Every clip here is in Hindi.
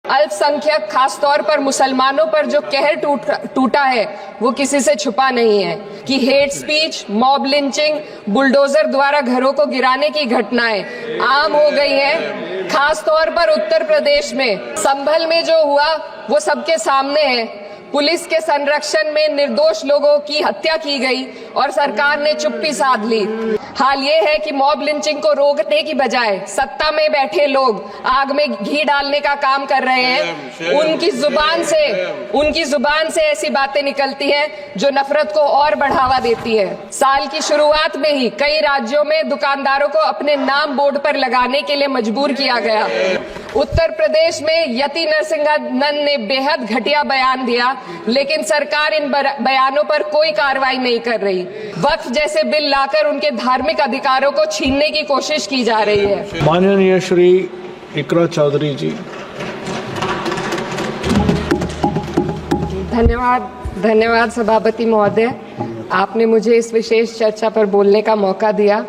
अल्पसंख्यक खासतौर पर मुसलमानों पर जो कहर टूटा है वो किसी से छुपा नहीं है कि hate speech, mob lynching, bulldozer द्वारा घरों को गिराने की घटनाएं आम हो गई हैं। खासतौर पर उत्तर प्रदेश में संभल में जो हुआ वो सबके सामने है। पुलिस के संरक्षण में निर्दोष लोगों की हत्या की गई और सरकार ने चुप्पी साध ली। हाल ये है कि मॉब लिंचिंग को रोकने की बजाय सत्ता में बैठे लोग आग में घी डालने का काम कर रहे हैं। उनकी जुबान से ऐसी बातें निकलती हैं जो नफरत को और बढ़ावा देती है। साल की शुरुआत में ही कई राज्यों में दुकानदारों को अपने नाम बोर्ड पर लगाने के लिए मजबूर किया गया। उत्तर प्रदेश में यति नरसिंहन ने बेहद घटिया बयान दिया, लेकिन सरकार इन बयानों पर कोई कार्रवाई नहीं कर रही। वक्फ जैसे बिल लाकर उनके धार्मिक अधिकारों को छीनने की कोशिश की जा रही है। माननीय श्री इकरा चौधरी जी। धन्यवाद सभापति महोदय, आपने मुझे इस विशेष चर्चा पर बोलने का मौका दिया।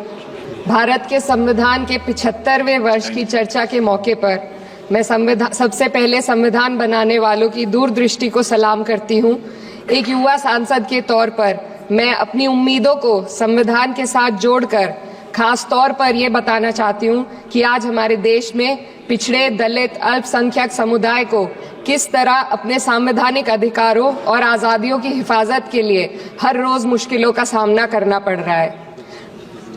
भारत के संविधान के 75वें वर्ष की चर्चा के मौके पर मैं सबसे पहले संविधान बनाने वालों की दूरदृष्टि को सलाम करती हूँ। एक युवा सांसद के तौर पर मैं अपनी उम्मीदों को संविधान के साथ जोड़कर खास तौर पर ये बताना चाहती हूँ कि आज हमारे देश में पिछड़े, दलित, अल्पसंख्यक समुदाय को किस तरह अपने संवैधानिक अधिकारों और आज़ादियों की हिफाजत के लिए हर रोज मुश्किलों का सामना करना पड़ रहा है।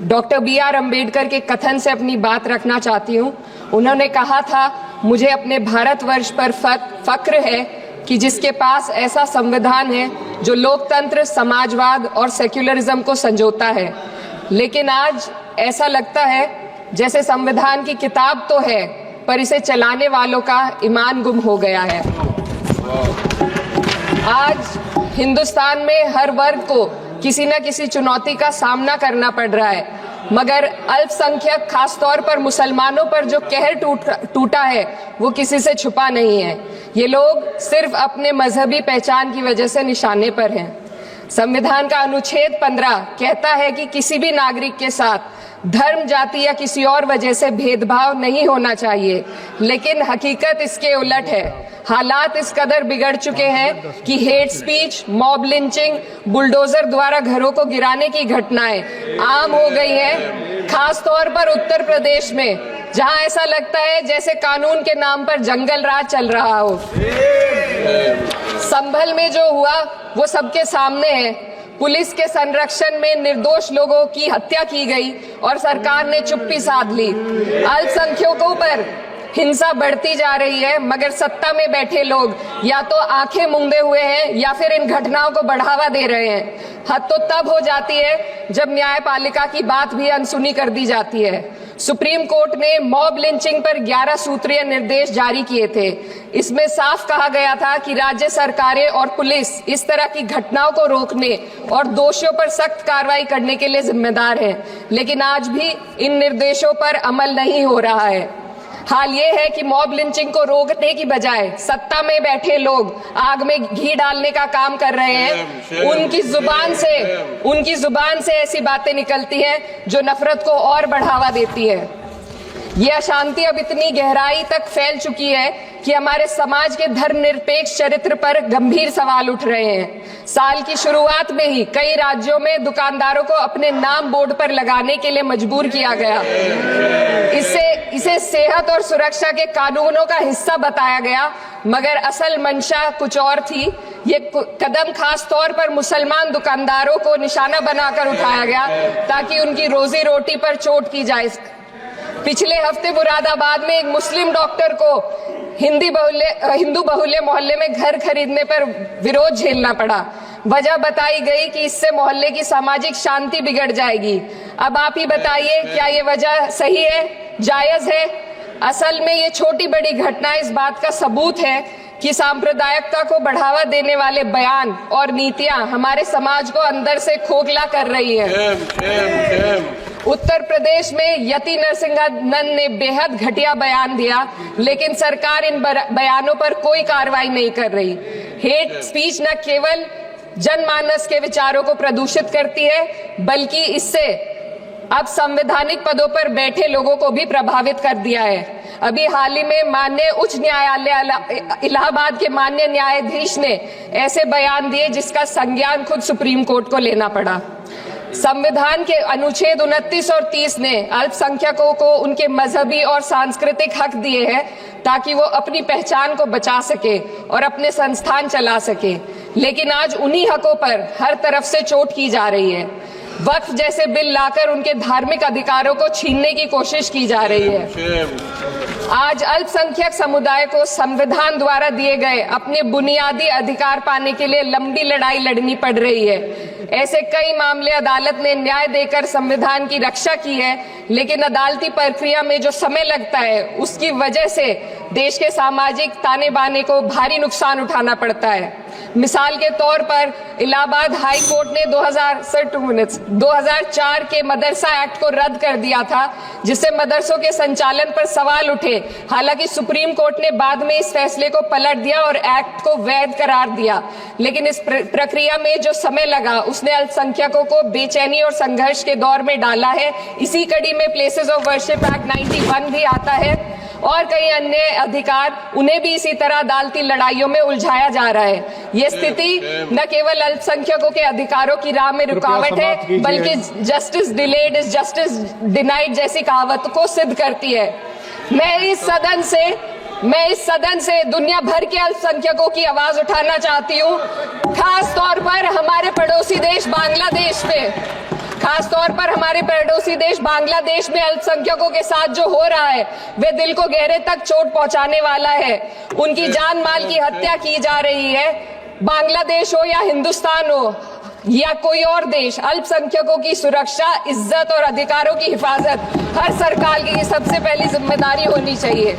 Doctor B.R. अम्बेडकर के कथन से अपनी बात रखना चाहती हूँ। उन्होंने कहा था, मुझे अपने भारतवर्ष पर फक्र है कि जिसके पास ऐसा संविधान है जो लोकतंत्र, समाजवाद और सेक्युलरिज्म को संजोता है। लेकिन आज ऐसा लगता है जैसे संविधान की किताब तो है पर इसे चलाने वालों का ईमान गुम हो गया है। आज हिंदुस्तान में हर वर्ग को किसी न किसी चुनौती का सामना करना पड़ रहा है, मगर अल्पसंख्यक खासतौर पर मुसलमानों पर जो कहर टूटा है वो किसी से छुपा नहीं है। ये लोग सिर्फ अपने मजहबी पहचान की वजह से निशाने पर हैं। संविधान का अनुच्छेद 15 कहता है कि किसी भी नागरिक के साथ धर्म, जाति या किसी और वजह से भेदभाव नहीं होना चाहिए, लेकिन हकीकत इसके उलट है। हालात इस कदर बिगड़ चुके हैं कि hate speech, mob lynching, bulldozer द्वारा घरों को गिराने की घटनाएं आम हो गई हैं। खास तौर पर उत्तर प्रदेश में, जहां ऐसा लगता है जैसे कानून के नाम पर जंगल राज चल रहा हो। संभल में जो हुआ वो सबके सामने है। पुलिस के संरक्षण में निर्दोष लोगों की हत्या की गई और सरकार ने चुप्पी साध ली। अल्पसंख्यकों पर हिंसा बढ़ती जा रही है, मगर सत्ता में बैठे लोग या तो आंखें मूंदे हुए हैं या फिर इन घटनाओं को बढ़ावा दे रहे हैं। हद तो तब हो जाती है जब न्यायपालिका की बात भी अनसुनी कर दी जाती है। सुप्रीम कोर्ट ने मॉब लिंचिंग पर 11 सूत्रीय निर्देश जारी किए थे। इसमें साफ कहा गया था कि राज्य सरकारें और पुलिस इस तरह की घटनाओं को रोकने और दोषियों पर सख्त कार्रवाई करने के लिए जिम्मेदार है, लेकिन आज भी इन निर्देशों पर अमल नहीं हो रहा है। हाल ये है कि मॉब लिंचिंग को रोकने की बजाय सत्ता में बैठे लोग आग में घी डालने का काम कर रहे हैं। उनकी जुबान से ऐसी बातें निकलती हैं जो नफरत को और बढ़ावा देती है। ये अशांति अब इतनी गहराई तक फैल चुकी है कि हमारे समाज के धर्मनिरपेक्ष चरित्र पर गंभीर सवाल उठ रहे हैं। साल की शुरुआत में ही कई राज्यों में दुकानदारों को अपने नाम बोर्ड पर लगाने के लिए मजबूर किया गया। इसे सेहत और सुरक्षा के कानूनों का हिस्सा बताया गया, मगर असल मंशा कुछ और थी। ये कदम खास तौर पर मुसलमान दुकानदारों को निशाना बनाकर उठाया गया ताकि उनकी रोजी रोटी पर चोट की जाए। पिछले हफ्ते मुरादाबाद में एक मुस्लिम डॉक्टर को हिंदू बहुल्य मोहल्ले में घर खरीदने पर विरोध झेलना पड़ा। वजह बताई गई कि इससे मोहल्ले की सामाजिक शांति बिगड़ जाएगी। अब आप ही बताइए, क्या ये वजह सही है, जायज है? असल में ये छोटी बड़ी घटना इस बात का सबूत है कि सांप्रदायिकता को बढ़ावा देने वाले बयान और नीतियां हमारे समाज को अंदर से खोखला कर रही है। उत्तर प्रदेश में यति नरसिंहन ने बेहद घटिया बयान दिया, लेकिन सरकार इन बयानों पर कोई कार्रवाई नहीं कर रही। हेट स्पीच न केवल जनमानस के विचारों को प्रदूषित करती है, बल्कि इससे अब संवैधानिक पदों पर बैठे लोगों को भी प्रभावित कर दिया है। अभी हाल ही में माननीय उच्च न्यायालय इलाहाबाद के माननीय न्यायाधीश ने ऐसे बयान दिए जिसका संज्ञान खुद सुप्रीम कोर्ट को लेना पड़ा। संविधान के अनुच्छेद 29 और 30 ने अल्पसंख्यकों को उनके मजहबी और सांस्कृतिक हक दिए हैं ताकि वो अपनी पहचान को बचा सके और अपने संस्थान चला सके, लेकिन आज उन्हीं हकों पर हर तरफ से चोट की जा रही है। वक्फ जैसे बिल लाकर उनके धार्मिक अधिकारों को छीनने की कोशिश की जा रही है। आज अल्पसंख्यक समुदाय को संविधान द्वारा दिए गए अपने बुनियादी अधिकार पाने के लिए लंबी लड़ाई लड़नी पड़ रही है। ऐसे कई मामले अदालत ने न्याय देकर संविधान की रक्षा की है, लेकिन अदालती प्रक्रिया में जो समय लगता है उसकी वजह से देश के सामाजिक ताने बाने को भारी नुकसान उठाना पड़ता है। मिसाल के तौर पर इलाहाबाद हाई कोर्ट ने 2004 के मदरसा एक्ट को रद्द कर दिया था, जिससे मदरसों के संचालन पर सवाल उठे। हालांकि सुप्रीम कोर्ट ने बाद में इस फैसले को पलट दिया और एक्ट को वैध करार दिया, लेकिन इस प्रक्रिया में जो समय लगा उसने अल्पसंख्यकों को बेचैनी और संघर्ष के दौर में डाला है। इसी कड़ी में प्लेसेस ऑफ वर्शिप एक्ट 91 भी आता है और कई अन्य अधिकार, उन्हें भी इसी तरह अदालती लड़ाइयों में उलझाया जा रहा है। ये स्थिति न केवल अल्पसंख्यकों के अधिकारों की राह में रुकावट है, बल्कि justice delayed is justice denied जैसी कहावत को सिद्ध करती है। मैं इस सदन से दुनिया भर के अल्पसंख्यकों की आवाज उठाना चाहती हूँ, खास तौर पर हमारे पड़ोसी देश बांग्लादेश में अल्पसंख्यकों के साथ जो हो रहा है वे दिल को गहरे तक चोट पहुंचाने वाला है। उनकी जान माल की हत्या की जा रही है। बांग्लादेश हो या हिंदुस्तान हो या कोई और देश, अल्पसंख्यकों की सुरक्षा, इज्जत और अधिकारों की हिफाजत हर सरकार की सबसे पहली जिम्मेदारी होनी चाहिए।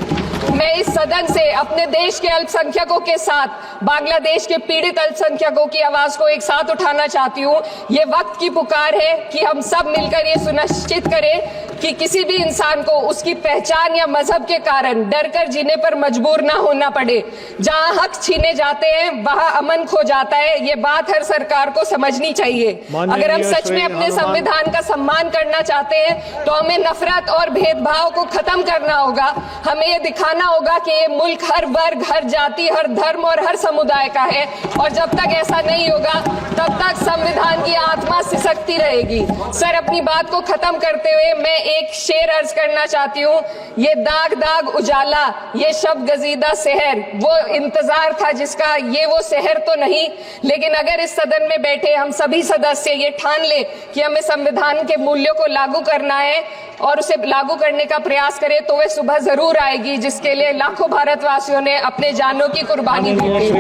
मैं इस सदन से अपने देश के अल्पसंख्यकों के साथ बांग्लादेश के पीड़ित अल्पसंख्यकों की आवाज को एक साथ उठाना चाहती हूँ। ये वक्त की पुकार है कि हम सब मिलकर ये सुनिश्चित करें कि किसी भी इंसान को उसकी पहचान या मजहब के कारण डर कर जीने पर मजबूर ना होना पड़े। जहाँ हक छीने जाते हैं वहाँ अमन खो जाता है। ये बात हर सरकार को समझनी चाहिए। अगर हम सच में अपने संविधान का सम्मान करना चाहते हैं तो हमें नफरत और भेदभाव को खत्म करना होगा। हमें ये दिखाना होगा कि ये मुल्क हर वर्ग, हर जाति, हर धर्म और हर समुदाय का है, और जब तक ऐसा नहीं होगा तब तक संविधान की आत्मा सिसकती रहेगी। सर, अपनी बात को खत्म करते हुए मैं एक शेर अर्ज करना चाहती हूँ। ये दाग दाग उजाला, ये शब गजीदा शहर, वो इंतजार था जिसका ये वो शहर तो नहीं। लेकिन अगर इस सदन में बैठे हम सभी सदस्य ये ठान ले कि हमें संविधान के मूल्यों को लागू करना है और उसे लागू करने का प्रयास करें, तो वह सुबह जरूर आएगी जिसके लिए लाखों भारतवासियों ने अपने जानों की कुर्बानी दी थी।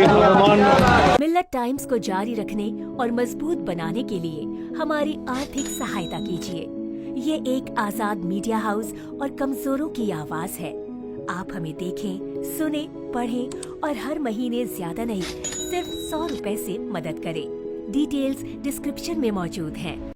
मिल्लत टाइम्स को जारी रखने और मजबूत बनाने के लिए हमारी आर्थिक सहायता कीजिए। ये एक आजाद मीडिया हाउस और कमजोरों की आवाज है। आप हमें देखें, सुने, पढ़ें और हर महीने ज्यादा नहीं, सिर्फ 100 रुपए से मदद करें। डिटेल्स डिस्क्रिप्शन में मौजूद हैं।